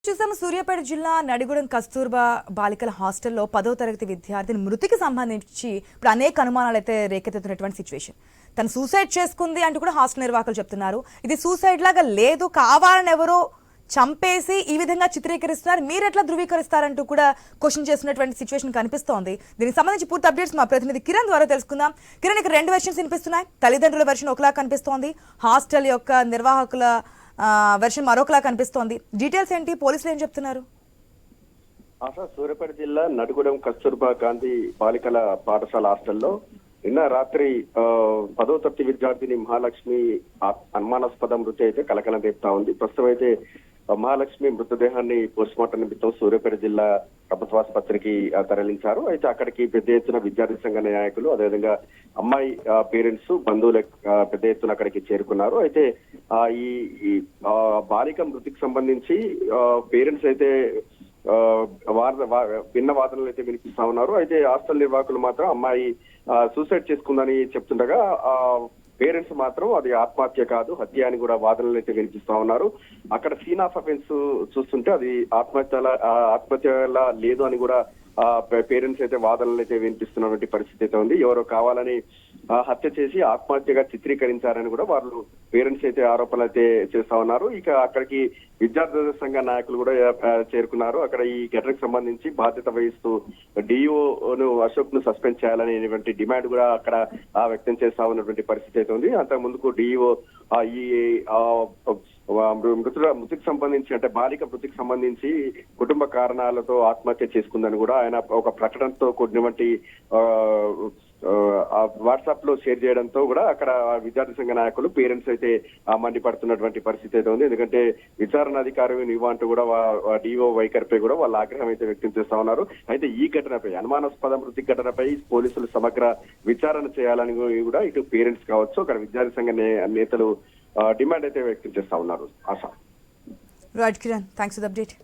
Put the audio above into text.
చూసాం సూర్యాపేట జిల్లా నడిగూడెం కస్తూర్బా బాలికల హాస్టల్లో 10వ తరగతి విద్యార్థిని మృతికి సంబంధించి ఇప్పుడు అనేక అనుమానాలు అయితే రేకెత్తుతున్నటువంటి సిచ్యువేషన్. తను సూసైడ్ చేసుకుంది అంటూ కూడా హాస్టల్ నిర్వాహకులు చెప్తున్నారు. ఇది సూసైడ్ లాగా లేదు, కావాలని ఎవరో చంపేసి ఈ విధంగా చిత్రీకరిస్తున్నారు, మీరు ఎట్లా ధృవీకరిస్తారంటూ కూడా క్వశ్చన్ చేస్తున్నటువంటి సిచ్యువేషన్ కనిపిస్తోంది. దీనికి సంబంధించి పూర్తి అప్డేట్స్ మా ప్రతినిధి కిరణ్ ద్వారా తెలుసుకుందాం. కిరణ్, ఇక్కడ రెండు వెర్షన్స్ వినిపిస్తున్నాయి. తల్లిదండ్రుల వెర్షన్ ఒకలా కనిపిస్తోంది, హాస్టల్ యొక్క నిర్వాహకుల వెర్షన్ మరొకలా కనిపిస్తోంది. డీటెయిల్స్ ఏంటి, పోలీసులు ఏం చెప్తున్నారు? సూర్యాపేట జిల్లా నడిగూడెం కస్తూర్బా గాంధీ బాలికల పాఠశాల హాస్టల్లో నిన్న రాత్రి 10వ తరగతి విద్యార్థిని మహాలక్ష్మి అనుమానాస్పద మృతి అయితే కలకలం రేపుతా ఉంది. ప్రస్తుతం అయితే మహాలక్ష్మి మృతదేహాన్ని పోస్ట్మార్టం నిమిత్తం సూర్యాపేట జిల్లా ప్రభుత్వ ఆసుపత్రికి తరలించారు. అయితే అక్కడికి పెద్ద ఎత్తున విద్యార్థి సంఘ నాయకులు, అదేవిధంగా అమ్మాయి పేరెంట్స్, బంధువులు పెద్ద ఎత్తున అక్కడికి చేరుకున్నారు. అయితే ఈ బాలిక మృతికి సంబంధించి పేరెంట్స్ అయితే భిన్న వాదనలు అయితే వినిపిస్తా ఉన్నారు. అయితే హాస్టల్ నిర్వాహకులు మాత్రం అమ్మాయి సూసైడ్ చేసుకుందని చెప్తుండగా పేరెంట్స్ మాత్రం అది ఆత్మహత్య కాదు, హత్య అని కూడా వాదనలు అయితే వినిపిస్తా ఉన్నారు. అక్కడ సీన్ ఆఫ్ అఫెన్స్ చూస్తుంటే అది ఆత్మహత్యలా లేదు అని కూడా పేరెంట్స్ అయితే వాదనలు అయితే వినిపిస్తున్నటువంటి పరిస్థితి అయితే ఉంది. ఎవరో కావాలని హత్య చేసి ఆత్మహత్యగా చిత్రీకరించారని కూడా వాళ్ళు పేరెంట్స్ అయితే ఆరోపణలు అయితే చేస్తా ఉన్నారు. ఇక అక్కడికి విద్యార్థి సంఘ నాయకులు కూడా చేరుకున్నారు. అక్కడ ఈ ఘటనకు సంబంధించి బాధ్యత వహిస్తూ డిఓను అశోక్ ను సస్పెండ్ చేయాలనేటువంటి డిమాండ్ కూడా అక్కడ వ్యక్తం చేస్తా ఉన్నటువంటి పరిస్థితి అయితే ఉంది. అంతకు ముందుకు డిఓ ఈ మృతికి సంబంధించి, అంటే బాలిక మృతికి సంబంధించి కుటుంబ కారణాలతో ఆత్మహత్య చేసుకుందని కూడా ఆయన ఒక ప్రకటనతో కూడినటువంటి వాట్సాప్ లో షేర్ చేయడంతో కూడా అక్కడ విద్యార్థి సంఘ నాయకులు, పేరెంట్స్ అయితే మండిపడుతున్నటువంటి పరిస్థితి అయితే ఉంది. ఎందుకంటే విచారణ అధికారి నీవు అంటూ కూడా డిఓ వైఖరిపై కూడా వాళ్ళ ఆగ్రహం అయితే వ్యక్తం చేస్తా ఉన్నారు. అయితే ఈ ఘటనపై, అనుమానాస్పద మృతి ఘటనపై పోలీసులు సమగ్ర విచారణ చేయాలని కూడా ఇటు పేరెంట్స్ కావచ్చు, అక్కడ విద్యార్థి సంఘ నేతలు డిమాండ్ అయితే వ్యక్తం చేస్తా ఉన్నారు. ASHA. Right Kiran, thanks for the update.